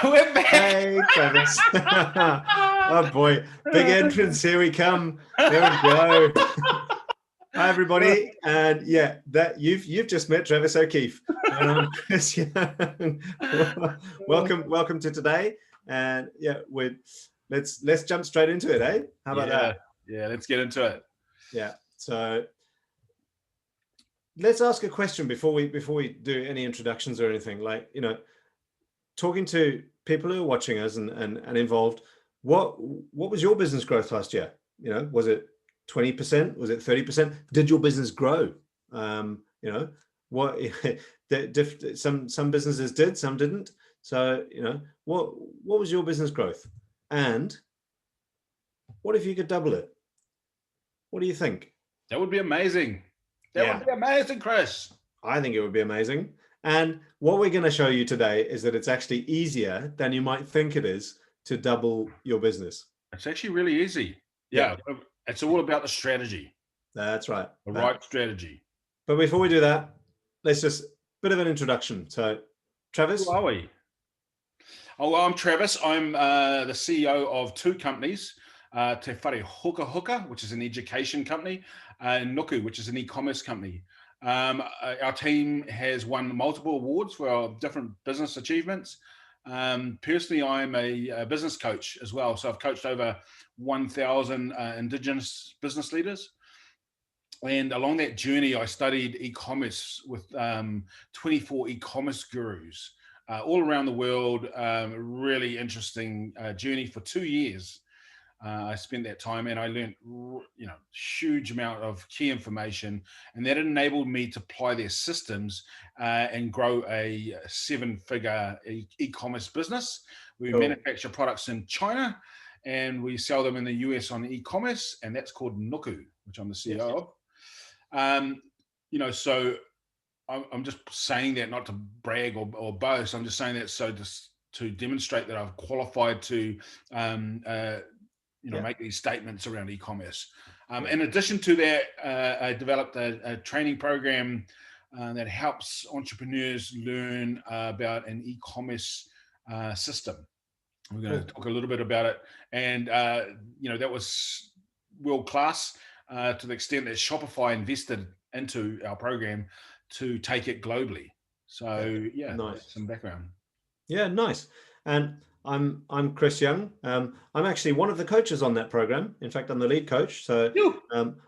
we're back. Hey, Travis. Oh boy, big entrance. Here we come. There we go. Hi, everybody. And yeah, that you've just met Travis O'Keefe. And I'm Chris Young. welcome to today. And yeah, let's jump straight into it, eh? How about that? Yeah, let's get into it. Yeah. So let's ask a question before we do any introductions or anything. Like, talking to people who are watching us and involved, what was your business growth last year? Was it 20%? Was it 30%? Did your business grow? What some businesses did, some didn't. So, what was your business growth? And what if you could double it? What do you think? That would be amazing. That would be amazing, Chris. I think it would be amazing. And what we're going to show you today is that it's actually easier than you might think it is to double your business. It's actually really easy. Yeah. It's all about the strategy. That's right. The right strategy. But before we do that, let's just a bit of an introduction. So, Travis. Who are we? Oh, I'm Travis. I'm the CEO of two companies, Te Whare Huka, which is an education company, and Nuku, which is an e-commerce company. Our team has won multiple awards for our different business achievements. Personally, I'm a business coach as well. So I've coached over 1,000 Indigenous business leaders. And along that journey, I studied e-commerce with 24 e-commerce gurus all around the world. Really interesting journey for 2 years. I spent that time and I learned, huge amount of key information, and that enabled me to apply their systems and grow a 7-figure e-commerce business. We manufacture products in China and we sell them in the US on e-commerce, and that's called Nuku, which I'm the CEO of. So I'm just saying that not to brag or boast. I'm just saying that just to demonstrate that I've qualified to make these statements around e-commerce. In addition to that, I developed a training program that helps entrepreneurs learn about an e-commerce system. We're going to talk a little bit about it. And, that was world class to the extent that Shopify invested into our program to take it globally. So, nice. Some background. Yeah, nice. And I'm Chris Young. I'm actually one of the coaches on that program. In fact, I'm the lead coach. So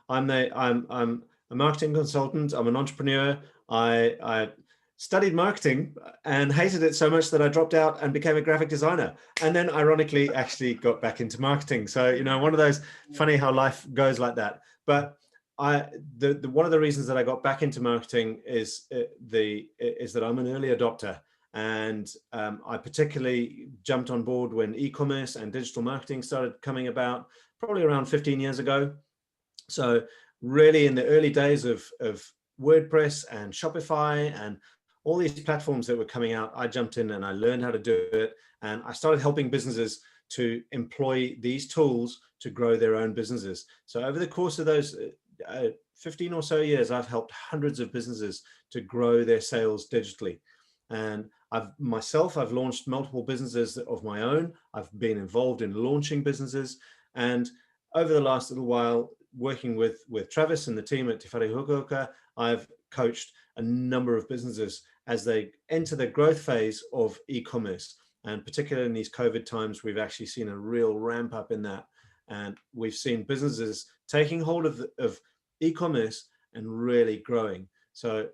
I'm a marketing consultant. I'm an entrepreneur. I studied marketing and hated it so much that I dropped out and became a graphic designer. And then ironically, actually got back into marketing. So, one of those funny how life goes like that. But one of the reasons that I got back into marketing is that I'm an early adopter. And I particularly jumped on board when e-commerce and digital marketing started coming about, probably around 15 years ago. So really in the early days of WordPress and Shopify and all these platforms that were coming out, I jumped in and I learned how to do it. And I started helping businesses to employ these tools to grow their own businesses. So over the course of those 15 or so years, I've helped hundreds of businesses to grow their sales digitally. And I've launched multiple businesses of my own. I've been involved in launching businesses. And over the last little while, working with Travis and the team at Te Whare Huka, I've coached a number of businesses as they enter the growth phase of e-commerce. And particularly in these COVID times, we've actually seen a real ramp up in that. And we've seen businesses taking hold of e-commerce and really growing. So,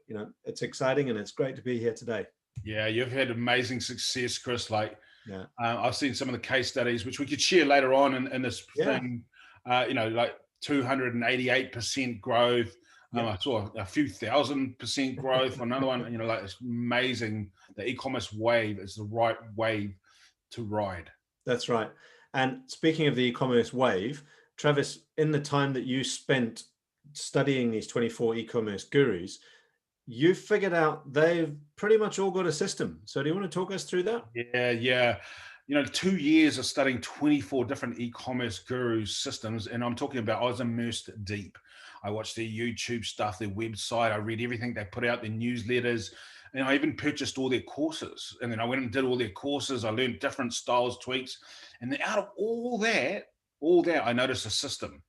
it's exciting and it's great to be here today. Yeah, you've had amazing success, Chris. I've seen some of the case studies, which we could share later on in this thing, like 288% growth. I saw a few 1,000% growth. Another one, it's amazing. The e-commerce wave is the right wave to ride. That's right. And speaking of the e-commerce wave, Travis, in the time that you spent studying these 24 e-commerce gurus, you figured out they've pretty much all got a system. So do you want to talk us through that? Yeah. 2 years of studying 24 different e-commerce gurus systems. And I'm talking about, I was immersed deep. I watched their YouTube stuff, their website. I read everything they put out, their newsletters. And I even purchased all their courses. And then I went and did all their courses. I learned different styles, tweaks. And then out of all that, I noticed a system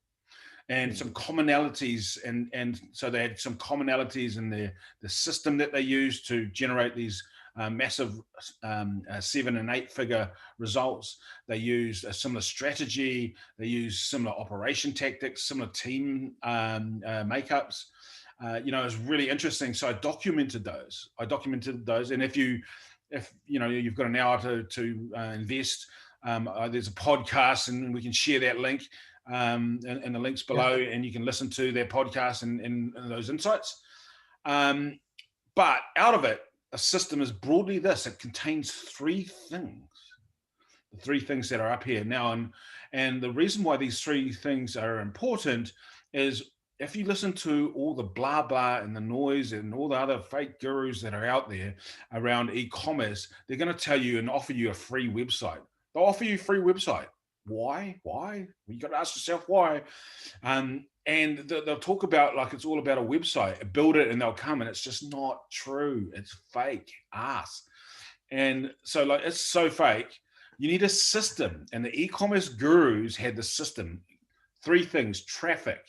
and some commonalities. And so they had some commonalities in the system that they used to generate these massive 7 and 8 figure results. They used a similar strategy. They used similar operation tactics, similar team makeups. It was really interesting. So I documented those. And if you've got an hour to invest, there's a podcast, and we can share that link and the links below, and you can listen to their podcast and those insights. But out of it, a system is broadly this: it contains 3 things. The 3 things that are up here now, and the reason why these 3 things are important is, if you listen to all the blah blah and the noise and all the other fake gurus that are out there around e-commerce, they're going to tell you and offer you a free website. They'll offer you a free website. Why? You got to ask yourself why. And they'll talk about like it's all about a website. Build it and they'll come, and it's just not true. It's fake ass. And so like it's so fake. You need a system, and the e-commerce gurus had the system. 3 things: traffic.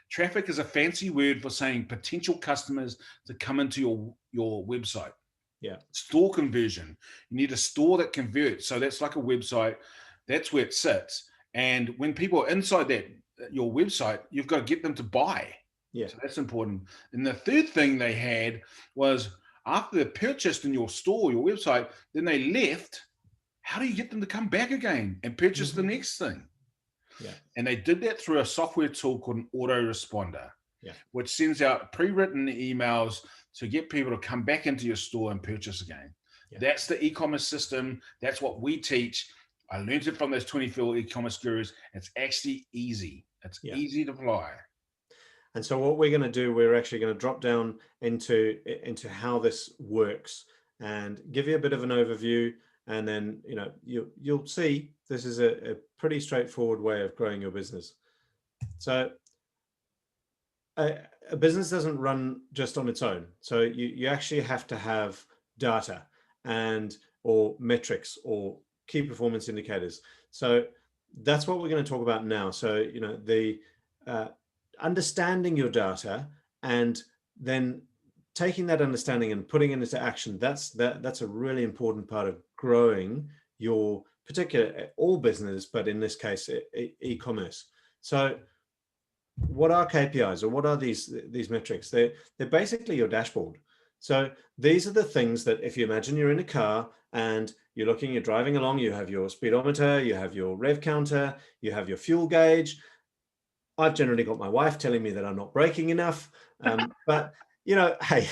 Traffic is a fancy word for saying potential customers to come into your website. Yeah. Store conversion. You need a store that converts. So that's like a website. That's where it sits. And when people are inside your website, you've got to get them to buy. Yeah. So that's important. And the 3rd thing they had was, after they purchased in your store, your website, then they left. How do you get them to come back again and purchase the next thing? Yeah. And they did that through a software tool called an autoresponder, which sends out pre-written emails to get people to come back into your store and purchase again. Yeah. That's the e-commerce system. That's what we teach. I learned it from those 24 e-commerce gurus. It's actually easy. It's easy to apply. And so what we're going to do, we're actually going to drop down into how this works and give you a bit of an overview. And then, you'll see this is a pretty straightforward way of growing your business. So a business doesn't run just on its own. So you actually have to have data or metrics or key performance indicators. So that's what we're going to talk about now. So, the understanding your data and then taking that understanding and putting it into action, that's a really important part of growing your particular, all business, but in this case, e-commerce. So what are KPIs, or what are these metrics? They're basically your dashboard. So these are the things that, if you imagine you're in a car and you're driving along, you have your speedometer, you have your rev counter, you have your fuel gauge. I've generally got my wife telling me that I'm not braking enough, but hey,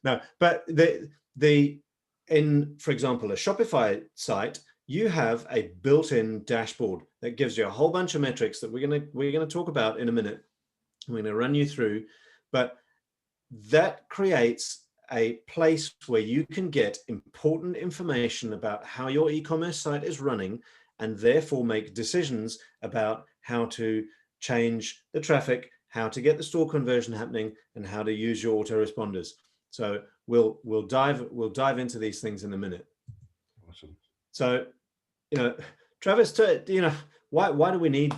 no, but in, for example, a Shopify site, you have a built-in dashboard that gives you a whole bunch of metrics that we're going to talk about in a minute. I'm going to run you through, but that creates a place where you can get important information about how your e-commerce site is running, and therefore make decisions about how to change the traffic, how to get the store conversion happening, and how to use your autoresponders. So we'll dive into these things in a minute. Awesome. So, Travis, why do we need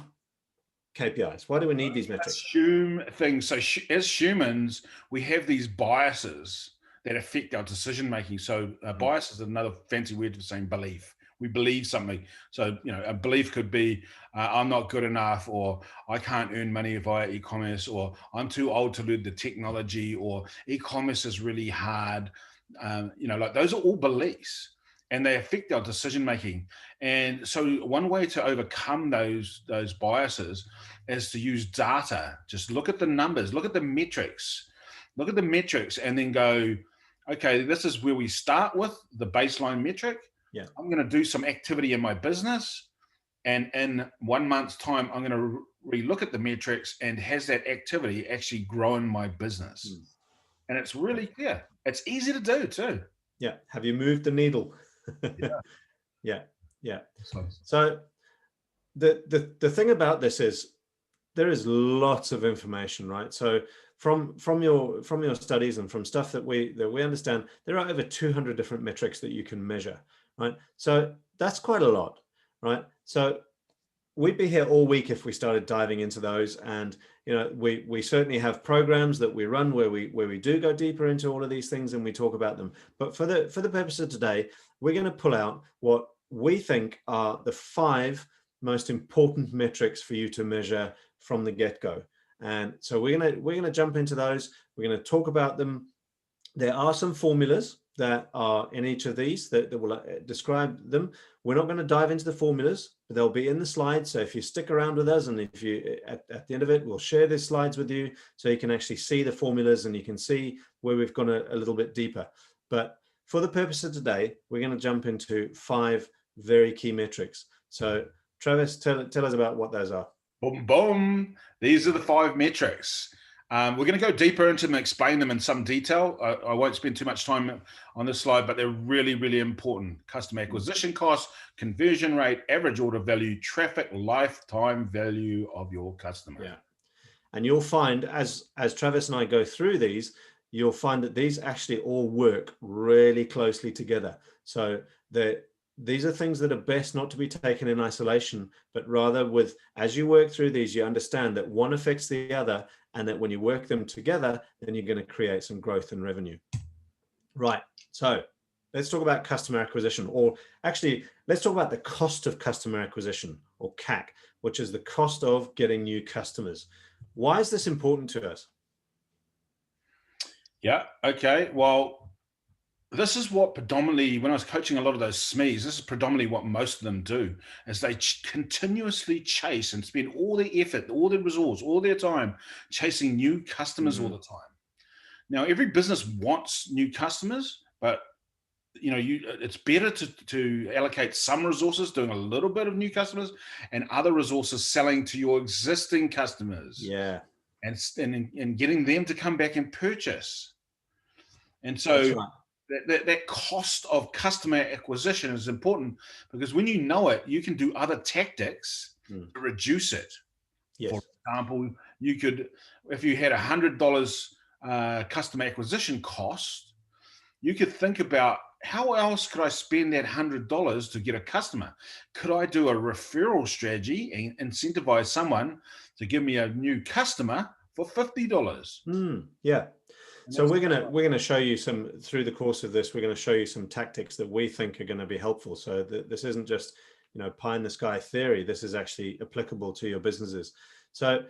KPIs? Why do we need these metrics? Assume things. So as humans, we have these biases that affect our decision making. So bias is another fancy word for saying belief. We believe something. So, a belief could be, I'm not good enough, or I can't earn money via e-commerce, or I'm too old to learn the technology, or e-commerce is really hard. Like those are all beliefs, and they affect our decision making. And so one way to overcome those biases is to use data. Just look at the numbers, look at the metrics, and then go, okay, this is where we start with the baseline metric. Yeah. I'm going to do some activity in my business, and in 1 month's time, I'm going to relook at the metrics, and has that activity actually grown my business? And it's really clear. It's easy to do too. Yeah. Have you moved the needle? Yeah. So the thing about this is there is lots of information, right? So from your studies and from stuff that we understand, there are over 200 different metrics that you can measure, right? So that's quite a lot, right? So we'd be here all week if we started diving into those. And we certainly have programs that we run where we do go deeper into all of these things and we talk about them. But for the purpose of today, we're going to pull out what we think are the 5 most important metrics for you to measure from the get-go. And so we're gonna jump into those. We're going to talk about them. There are some formulas that are in each of these that will describe them. We're not going to dive into the formulas, but they'll be in the slides. So if you stick around with us, and if you at the end of it, we'll share these slides with you so you can actually see the formulas and you can see where we've gone a little bit deeper. But for the purpose of today, we're going to jump into 5 very key metrics. So Travis, tell us about what those are. Boom, boom. These are the 5 metrics. We're going to go deeper into them and explain them in some detail. I won't spend too much time on this slide, but they're really, really important. Customer acquisition cost, conversion rate, average order value, traffic, lifetime value of your customer. Yeah. And you'll find as Travis and I go through these, you'll find that these actually all work really closely together. So these are things that are best not to be taken in isolation, but rather as you work through these, you understand that one affects the other, and that when you work them together, then you're going to create some growth and revenue. Right. So let's talk about customer acquisition, or actually, let's talk about the cost of customer acquisition, or CAC, which is the cost of getting new customers. Why is this important to us? Yeah. Okay. Well, this is what predominantly, when I was coaching a lot of those SMEs, this is predominantly what most of them do, is they continuously chase and spend all their effort, all their resource, all their time chasing new customers all the time. Now, every business wants new customers, but it's better to allocate some resources doing a little bit of new customers and other resources selling to your existing customers. Yeah. And getting them to come back and purchase. And so that cost of customer acquisition is important, because when you know it, you can do other tactics to reduce it. Yes. For example, you could, if you had $100 customer acquisition cost, you could think about, how else could I spend that $100 to get a customer? Could I do a referral strategy and incentivize someone to give me a new customer for $50? Yeah. So we're gonna show you through the course of this. We're going to show you some tactics that we think are going to be helpful. So this isn't just pie in the sky theory. This is actually applicable to your businesses. So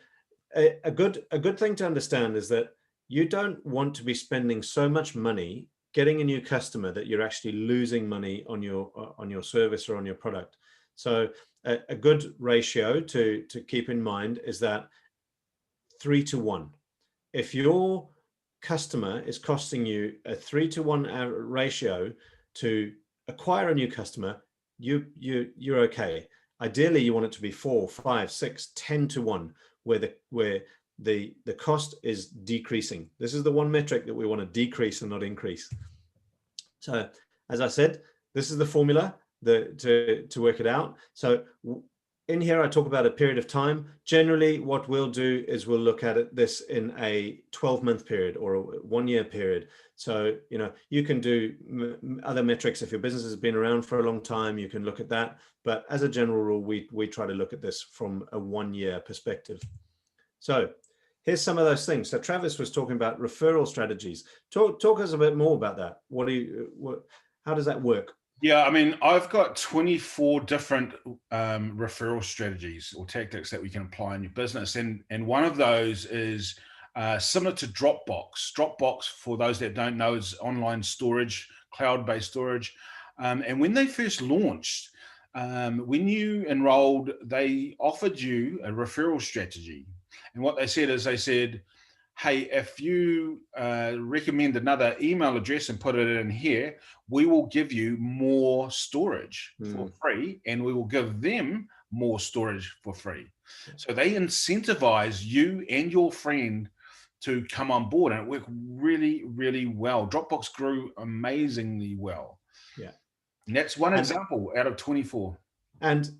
a good thing to understand is that you don't want to be spending so much money getting a new customer that you're actually losing money on your service or on your product. So a good ratio to keep in mind is that 3 to 1. If your customer is costing you a 3 to 1 ratio to acquire a new customer, you're okay. Ideally, you want it to be 4, 5, 6, 10 to 1, where the cost is decreasing. This is the one metric that we want to decrease and not increase. So as I said, this is the formula to work it out. So in here, I talk about a period of time. Generally, what we'll do is we'll look at this in a 12-month period or a 1-year period. So, you can do other metrics. If your business has been around for a long time, you can look at that. But as a general rule, we try to look at this from a 1-year perspective. So here's some of those things. So Travis was talking about referral strategies. Talk us a bit more about that. How does that work? Yeah, I mean, I've got 24 different referral strategies or tactics that we can apply in your business. And one of those is similar to Dropbox. Dropbox, for those that don't know, is online storage, cloud-based storage. And when they first launched, when you enrolled, they offered you a referral strategy. And what they said, hey, if you recommend another email address and put it in here, we will give you more storage for free, and we will give them more storage for free. So they incentivize you and your friend to come on board, and it worked really, really well. Dropbox grew amazingly well. Yeah. And that's one example out of 24. And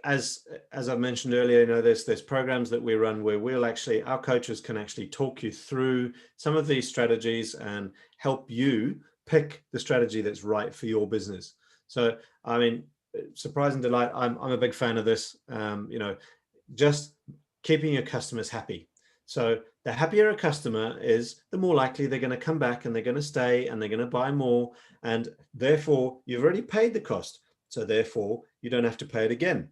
as I mentioned earlier, there's programs that we run where our coaches can actually talk you through some of these strategies and help you pick the strategy that's right for your business. So, I mean, surprise and delight, I'm a big fan of this. Just keeping your customers happy. So the happier a customer is, the more likely they're going to come back and they're going to stay and they're going to buy more. And therefore, you've already paid the cost. So therefore, you don't have to pay it again.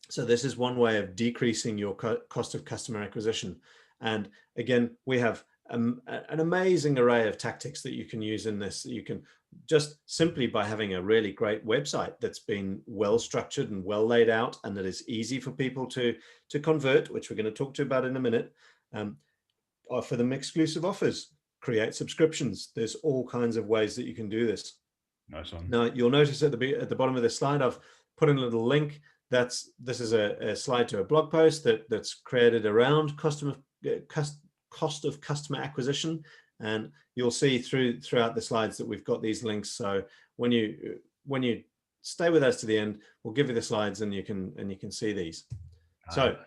So this is one way of decreasing your cost of customer acquisition. And again, we have an amazing array of tactics that you can use in this. You can just simply by having a really great website that's been well structured and well laid out, and that is easy for people to convert, which we're going to talk to about in a minute. Offer them exclusive offers, create subscriptions. There's all kinds of ways that you can do this. Nice one. Now you'll notice at the bottom of the slide, I've put in a little link. This is a slide to a blog post that's created around cost of customer acquisition, and you'll see throughout the slides that we've got these links. So when you stay with us to the end, we'll give you the slides and you can see these. So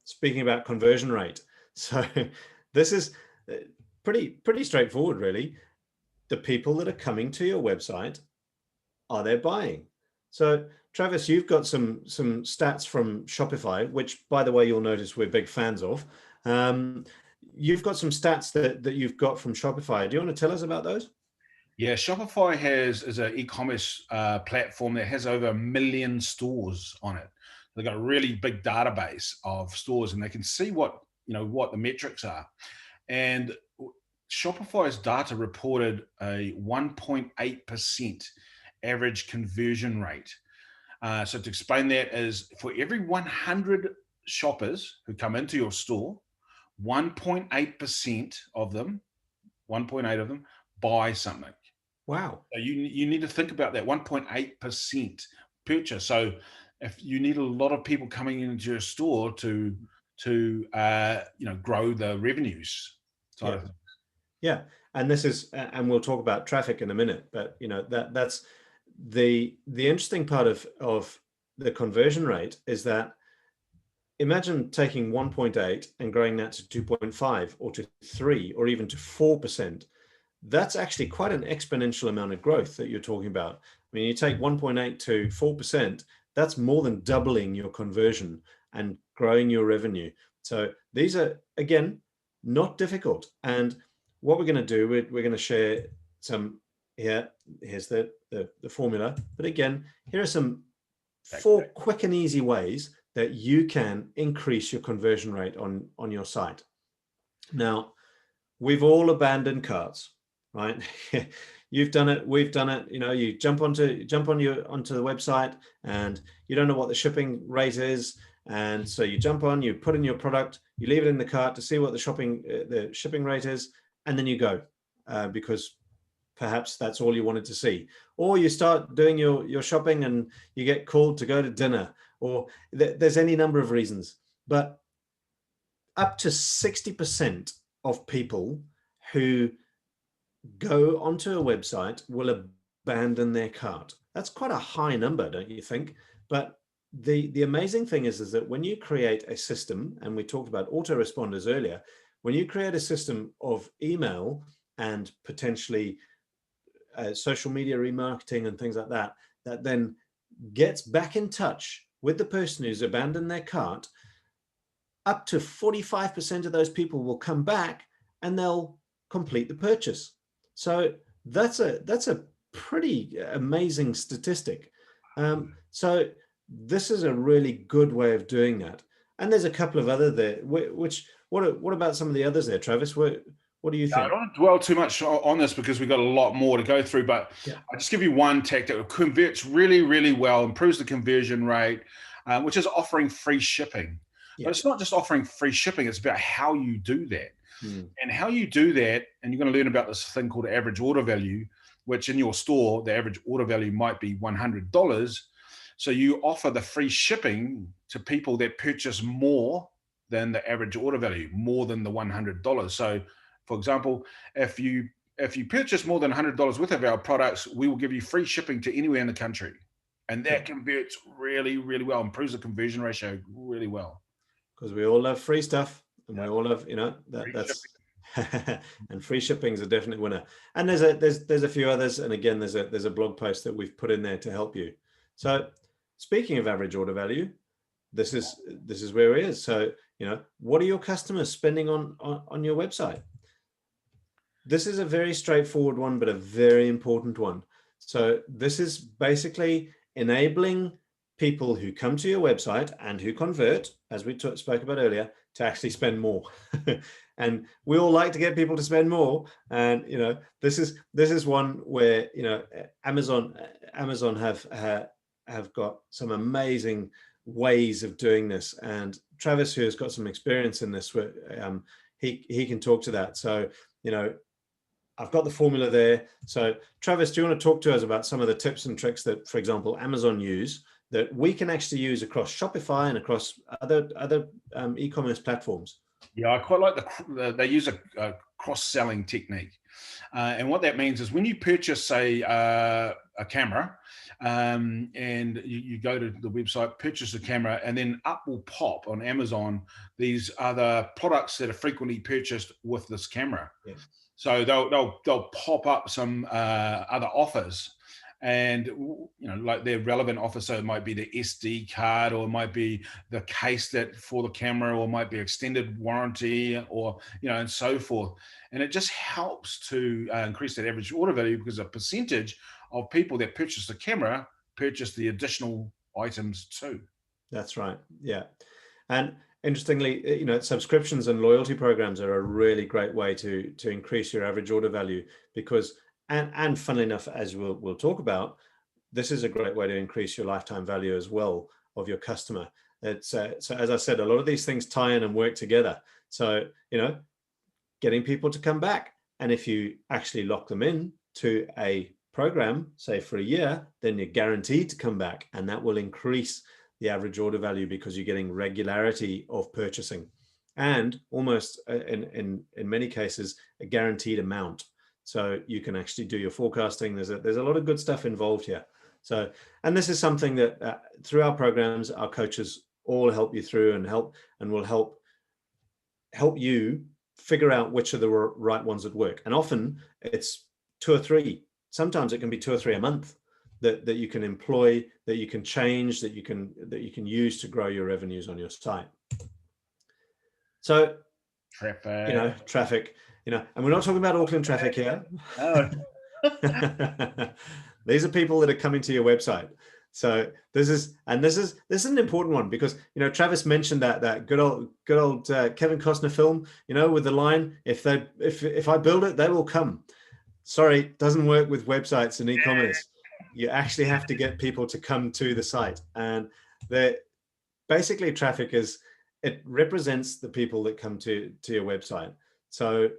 speaking about conversion rate, so this is pretty straightforward, really. The people that are coming to your website, are they buying? So Travis, you've got some stats from Shopify, which, by the way, you'll notice we're big fans of. You've got some stats that you've got from Shopify. Do you want to tell us about those? Yeah, Shopify is an e-commerce platform that has over 1 million stores on it. They've got a really big database of stores, and they can see what the metrics are. And Shopify's data reported a 1.8% average conversion rate. So to explain that is, for every 100 shoppers who come into your store, 1.8% of them, 1.8 of them buy something. Wow. So you need to think about that 1.8% purchase. So if you need a lot of people coming into your store to grow the revenues. Yeah, and this is, and we'll talk about traffic in a minute, but that's the interesting part of the conversion rate is that, imagine taking 1.8 and growing that to 2.5 or to 3 or even to 4%. That's actually quite an exponential amount of growth that you're talking about. I mean, you take 1.8 to 4%, that's more than doubling your conversion and growing your revenue. So these are, again, not difficult. And what we're going to do, we're going to share some here. Here's the formula. But again, here are some 4 quick and easy ways that you can increase your conversion rate on your site. Now, we've all abandoned carts, right? You've done it, we've done it. You jump onto the website and you don't know what the shipping rate is. And so you jump on, you put in your product, you leave it in the cart to see what the shipping rate is, and then you go because perhaps that's all you wanted to see. Or you start doing your shopping and you get called to go to dinner, or there's any number of reasons. But up to 60% of people who go onto a website will abandon their cart. That's quite a high number, don't you think? But the amazing thing is that when you create a system, and we talked about autoresponders earlier, when you create a system of email and potentially social media remarketing and things like that, that then gets back in touch with the person who's abandoned their cart, up to 45% of those people will come back and they'll complete the purchase. So that's a pretty amazing statistic. So this is a really good way of doing that. And there's a couple of other there. What about some of the others there, Travis? What do you think? I don't want to dwell too much on this because we've got a lot more to go through, but I'll just give you one tactic that converts really, really well, improves the conversion rate, which is offering free shipping. Yeah. But it's not just offering free shipping, it's about how you do that. And how you do that, and you're going to learn about this thing called average order value, which in your store, the average order value might be $100. So you offer the free shipping to people that purchase more than the average order value, more than the $100. So for example, if you purchase more than $100 worth of our products, we will give you free shipping to anywhere in the country. And that converts really, really well, improves the conversion ratio really well. Because we all love free stuff, and we all love, Free that's and free shipping is a definite winner. And there's a few others, and again, there's a blog post that we've put in there to help you. So speaking of average order value, this is where it is. So what are your customers spending on your website? This is a very straightforward one, but a very important one. So this is basically enabling people who come to your website and who convert, as we spoke about earlier, to actually spend more. And we all like to get people to spend more. And this is one where Amazon have got some amazing ways of doing this. And Travis, who has got some experience in this, he can talk to that. So I've got the formula there. So Travis, do you want to talk to us about some of the tips and tricks that, for example, Amazon use that we can actually use across Shopify and across other e-commerce platforms? Yeah, I quite like they use a cross-selling technique. And what that means is when you purchase, say, a camera, and you go to the website, purchase a camera, and then up will pop on Amazon these other products that are frequently purchased with this camera. Yeah. So they'll pop up some other offers, and like their relevant offer. So it might be the SD card, or it might be the case that for the camera, or it might be extended warranty, or and so forth. And it just helps to increase that average order value, because a percentage of people that purchase the camera purchase the additional items too. That's right. Yeah. And interestingly, subscriptions and loyalty programs are a really great way to increase your average order value, because and funnily enough, as we'll talk about, this is a great way to increase your lifetime value as well of your customer. It's so as I said, a lot of these things tie in and work together. So getting people to come back, and if you actually lock them in to a program, say for a year, then you're guaranteed to come back, and that will increase the average order value because you're getting regularity of purchasing, and almost in many cases a guaranteed amount. So you can actually do your forecasting. There's a lot of good stuff involved here. So, and this is something that through our programs, our coaches all help you through and will help you figure out which are the right ones that work. And often it's 2 or 3. Sometimes it can be 2 or 3 a month that you can employ, that you can change, that you can use to grow your revenues on your site. So traffic, and we're not talking about Auckland traffic here. Oh. These are people that are coming to your website. So this is an important one, because Travis mentioned that good old Kevin Costner film, with the line, if I build it, they will come. Sorry, it doesn't work with websites and e-commerce. You actually have to get people to come to the site, and basically traffic it represents the people that come to your website. So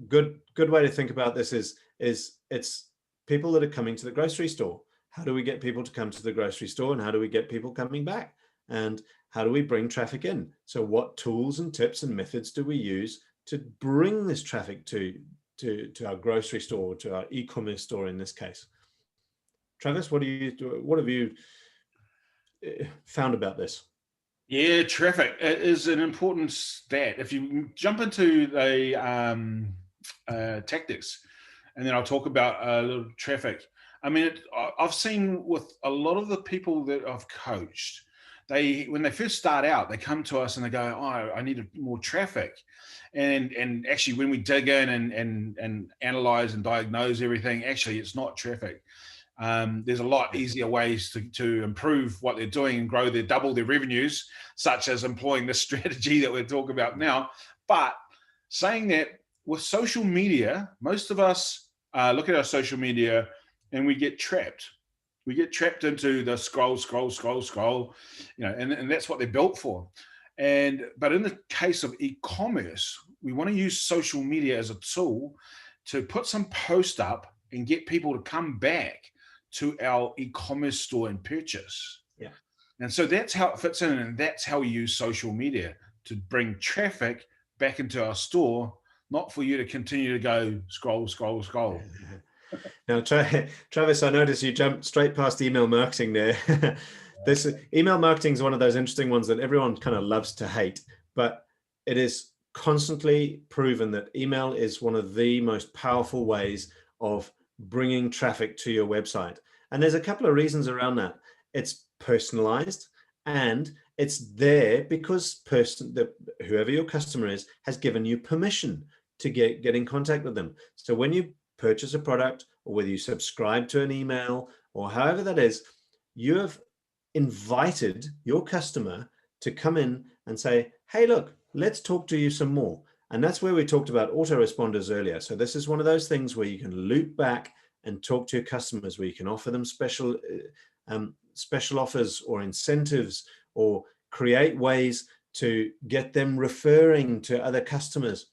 good way to think about this is it's people that are coming to the grocery store. How do we get people to come to the grocery store, and how do we get people coming back, and how do we bring traffic in? So what tools and tips and methods do we use to bring this traffic to our grocery store, to our e-commerce store in this case? Travis, what have you found about this? Yeah, traffic is an important stat. If you jump into the tactics, and then I'll talk about a little traffic. I mean, I've seen with a lot of the people that I've coached, when they first start out, they come to us and they go, "Oh, I need more traffic," and actually, when we dig in and analyze and diagnose everything, actually, it's not traffic. There's a lot easier ways to improve what they're doing and double their revenues, such as employing this strategy that we're talking about now. But saying that, with social media, most of us look at our social media and we get trapped. We get trapped into the scroll, and that's what they're built for. But in the case of e-commerce, we want to use social media as a tool to put some post up and get people to come back to our e-commerce store and purchase. Yeah. And so that's how it fits in, and that's how we use social media to bring traffic back into our store, not for you to continue to go scroll. Now, Travis, I noticed you jumped straight past email marketing there. This email marketing is one of those interesting ones that everyone kind of loves to hate, but it is constantly proven that email is one of the most powerful ways of bringing traffic to your website. And there's a couple of reasons around that. It's personalized, and it's there because whoever your customer is has given you permission to get in contact with them. So when you purchase a product, or whether you subscribe to an email, or however that is, you have invited your customer to come in and say, hey, look, let's talk to you some more. And that's where we talked about autoresponders earlier. So this is one of those things where you can loop back and talk to your customers, where you can offer them special offers or incentives, or create ways to get them referring to other customers.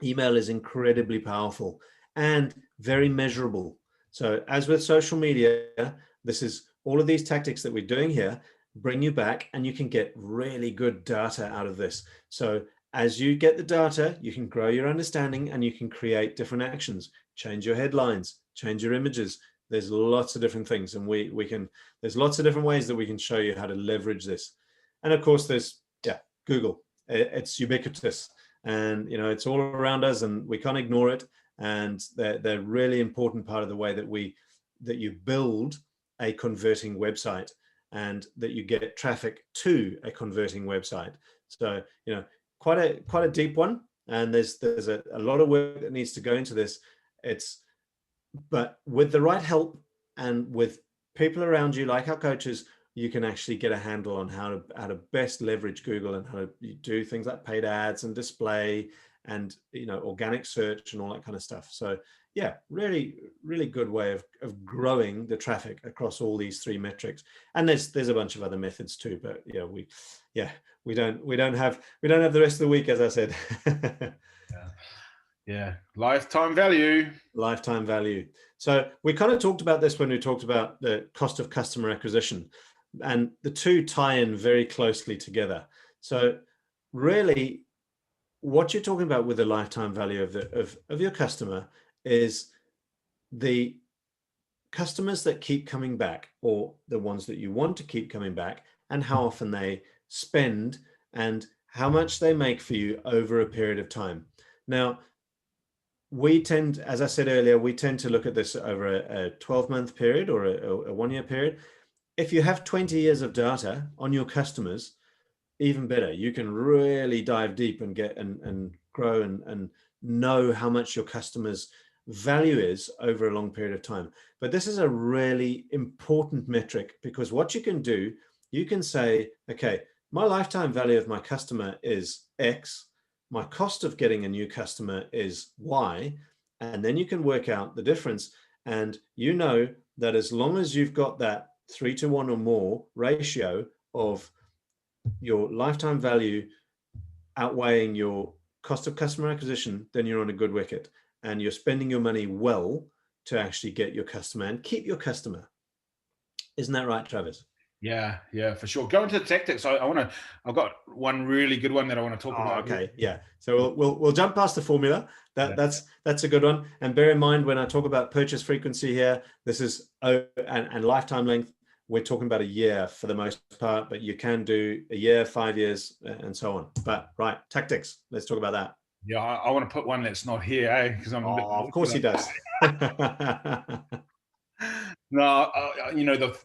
Email is incredibly powerful and very measurable. So as with social media, this is all of these tactics that we're doing here bring you back, and you can get really good data out of this. So as you get the data, you can grow your understanding, and you can create different actions, change your headlines, change your images. There's lots of different things, and there's lots of different ways that we can show you how to leverage this. And of course, there's Google. It's ubiquitous, and it's all around us, and we can't ignore it. And they're a really important part of the way that you build a converting website, and that you get traffic to a converting website. So quite a deep one, and there's a lot of work that needs to go into this. But with the right help and with people around you, like our coaches, you can actually get a handle on how to best leverage Google, and how to do things like paid ads and display, and organic search and all that kind of stuff. So yeah, really, really good way of growing the traffic across all these three metrics. And there's a bunch of other methods too, but we don't have the rest of the week, as I said. Yeah. Lifetime value. Lifetime value. So we kind of talked about this when we talked about the cost of customer acquisition, and the two tie in very closely together. So really, what you're talking about with the lifetime value of your customer is the customers that keep coming back, or the ones that you want to keep coming back, and how often they spend, and how much they make for you over a period of time. Now, we tend, as I said earlier, to look at this over a 12-month period, or a 1-year period. If you have 20 years of data on your customers, even better. You can really dive deep and get and grow and know how much your customers' value is over a long period of time. But this is a really important metric, because what you can do, you can say, okay, my lifetime value of my customer is X, my cost of getting a new customer is Y, and then you can work out the difference. And that as long as you've got that 3-to-1 or more ratio of your lifetime value outweighing your cost of customer acquisition, then you're on a good wicket, and you're spending your money well to actually get your customer and keep your customer. Isn't that right, Travis? Yeah, for sure. Go into the tactics. I've got one really good one that I want to talk about. Okay, yeah. So we'll jump past the formula. That's a good one. And bear in mind, when I talk about purchase frequency here, this is and lifetime length. We're talking about a year for the most part, but you can do a year, 5 years, and so on. But right, tactics. Let's talk about that. Yeah, I want to put one that's not here, because I'm. Of course he does. No,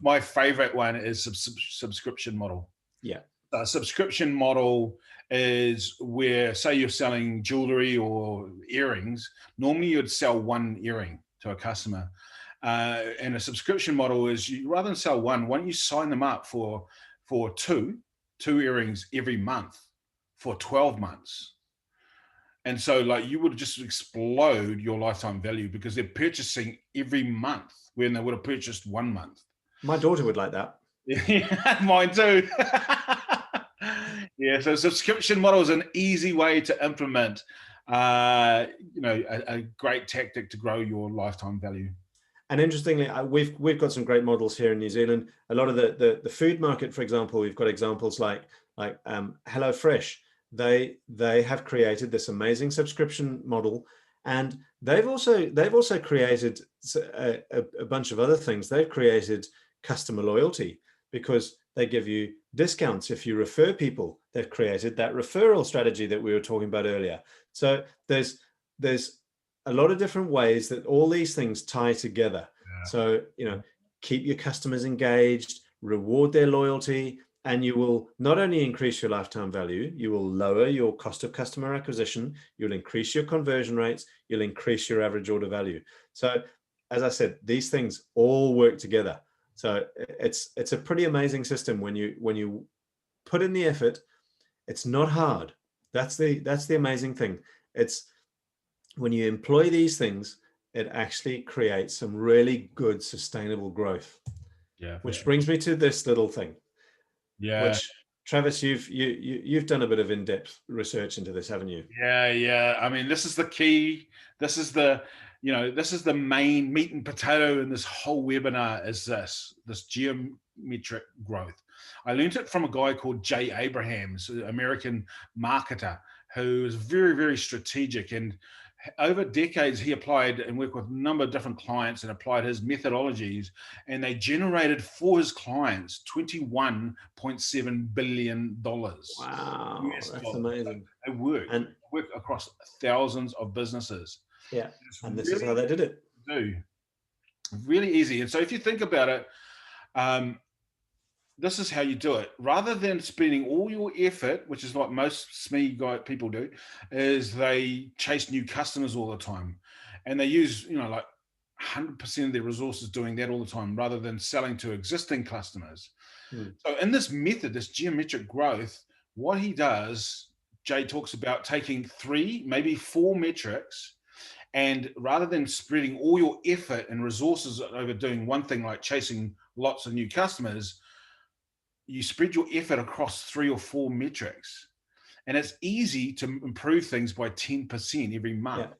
my favorite one is subscription model. Yeah. A subscription model is where, say, you're selling jewelry or earrings. Normally, you'd sell one earring to a customer. And a subscription model is, rather than sell one, why don't you sign them up for two earrings every month for 12 months? And so you would just explode your lifetime value, because they're purchasing every month when they would have purchased 1 month. My daughter would like that. Yeah, mine too. Yeah, so subscription model is an easy way to implement, a great tactic to grow your lifetime value. And interestingly, we've got some great models here in New Zealand. A lot of the food market, for example, we've got examples like HelloFresh. They have created this amazing subscription model, And they've also created a bunch of other things. They've created customer loyalty because they give you discounts if you refer people. They've created that referral strategy that we were talking about earlier. So there's a lot of different ways that all these things tie together. Yeah. So, keep your customers engaged, reward their loyalty, and you will not only increase your lifetime value, you will lower your cost of customer acquisition, you'll increase your conversion rates, you'll increase your average order value. So, as I said, these things all work together. So it's a pretty amazing system when you put in the effort. It's not hard. That's the amazing thing. It's when you employ these things, it actually creates some really good sustainable growth. Yeah. Which brings me to this little thing. Yeah. Which, Travis, you've done a bit of in-depth research into this, haven't you? Yeah. I mean, this is the key. This is the main meat and potato in this whole webinar is this geometric growth. I learned it from a guy called Jay Abrahams, an American marketer who is very, very strategic. And over decades, he applied and worked with a number of different clients and applied his methodologies, and they generated for his clients $21.7 billion. Wow, that's amazing. They work across thousands of businesses. Yeah, and this is how they did it. Really easy. And so if you think about it, this is how you do it. Rather than spending all your effort, which is what most SME people do, is they chase new customers all the time. And they use, like 100% of their resources doing that all the time, rather than selling to existing customers. So in this method, this geometric growth, what he does, Jay talks about taking 3, maybe 4 metrics, and rather than spreading all your effort and resources over doing one thing like chasing lots of new customers, you spread your effort across 3 or 4 metrics. And it's easy to improve things by 10% every month. Yeah.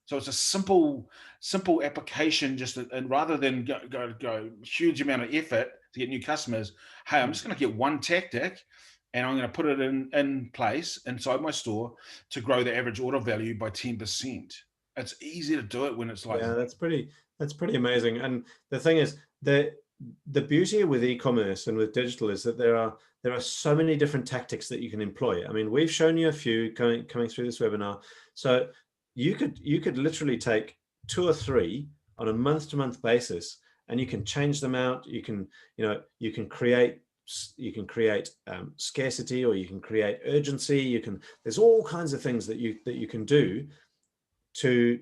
So it's a simple application, and rather than go huge amount of effort to get new customers, hey, I'm just going to get one tactic and I'm going to put it in place inside my store to grow the average order value by 10%. It's easy to do it when it's like, yeah, that's pretty amazing. And the thing is, the beauty with e-commerce and with digital is that there are so many different tactics that you can employ. I mean, we've shown you a few coming through this webinar. So you could literally take 2 or 3 on a month-to-month basis, and you can change them out. You can create scarcity, or you can create urgency. There's all kinds of things that you can do to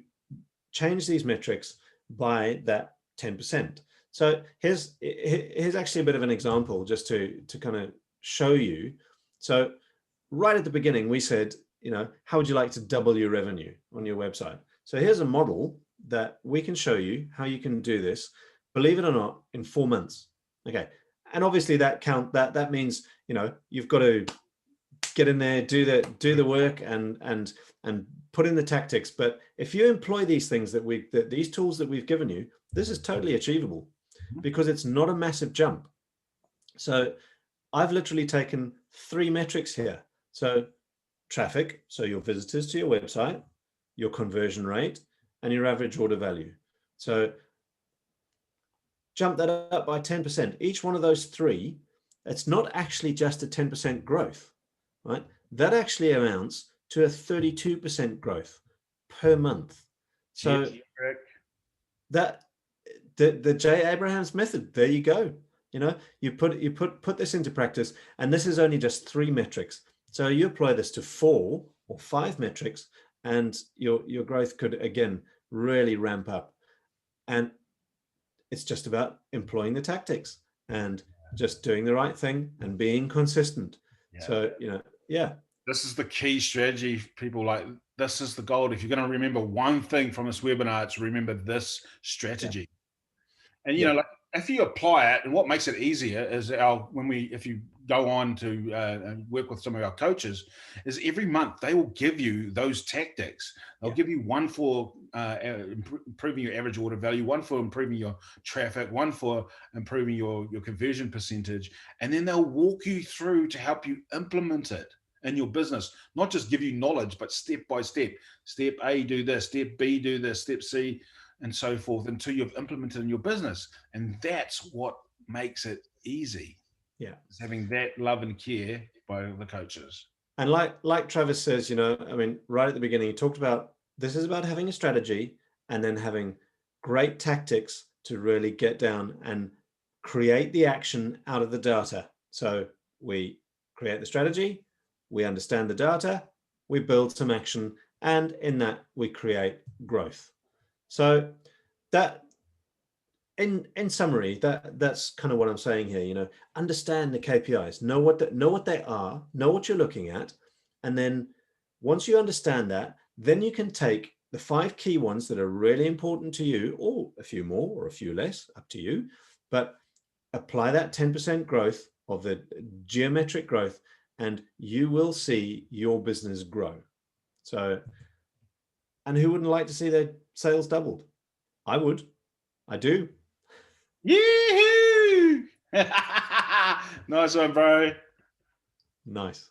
change these metrics by that 10%. So here's actually a bit of an example just to kind of show you. So right at the beginning, we said, how would you like to double your revenue on your website? So here's a model that we can show you how you can do this, believe it or not, in 4 months. Okay. And obviously that means, you've got to get in there, do the work and put in the tactics. But if you employ these things these tools that we've given you, this is totally achievable because it's not a massive jump. So I've literally taken 3 metrics here. So traffic, so your visitors to your website, your conversion rate, and your average order value. So jump that up by 10%. Each one of those 3, it's not actually just a 10% growth, right? That actually amounts to a 32% growth per month. So that the Jay Abrahams method, there you go. You put this into practice, and this is only just 3 metrics. So you apply this to 4 or 5 metrics, and your growth could again really ramp up. And it's just about employing the tactics and just doing the right thing and being consistent. Yeah. So, this is the key strategy, people. Like, this is the gold. If you're going to remember one thing from this webinar, it's remember this strategy. Yeah. And, like, if you apply it, and what makes it easier is if you go on to work with some of our coaches, is every month they will give you those tactics. They'll give you one for improving your average order value, one for improving your traffic, one for improving your conversion percentage, and then they'll walk you through to help you implement it in your business, not just give you knowledge, but step by step. Step A, do this, step B, do this, step C, and so forth, until you've implemented in your business. And that's what makes it easy. Yeah. Is having that love and care by the coaches. And like Travis says, you know, I mean, right at the beginning, he talked about this is about having a strategy and then having great tactics to really get down and create the action out of the data. So we create the strategy, we understand the data, we build some action, and in that we create growth. So that, in summary, that's kind of what I'm saying here. You know, understand the KPIs, know what they are, know what you're looking at, and then once you understand that, then you can take the 5 key ones that are really important to you, or a few more or a few less, up to you, but apply that 10% growth of the geometric growth, and you will see your business grow. So, and who wouldn't like to see their sales doubled? I would. I do. Yee-hoo! Nice one, bro. Nice.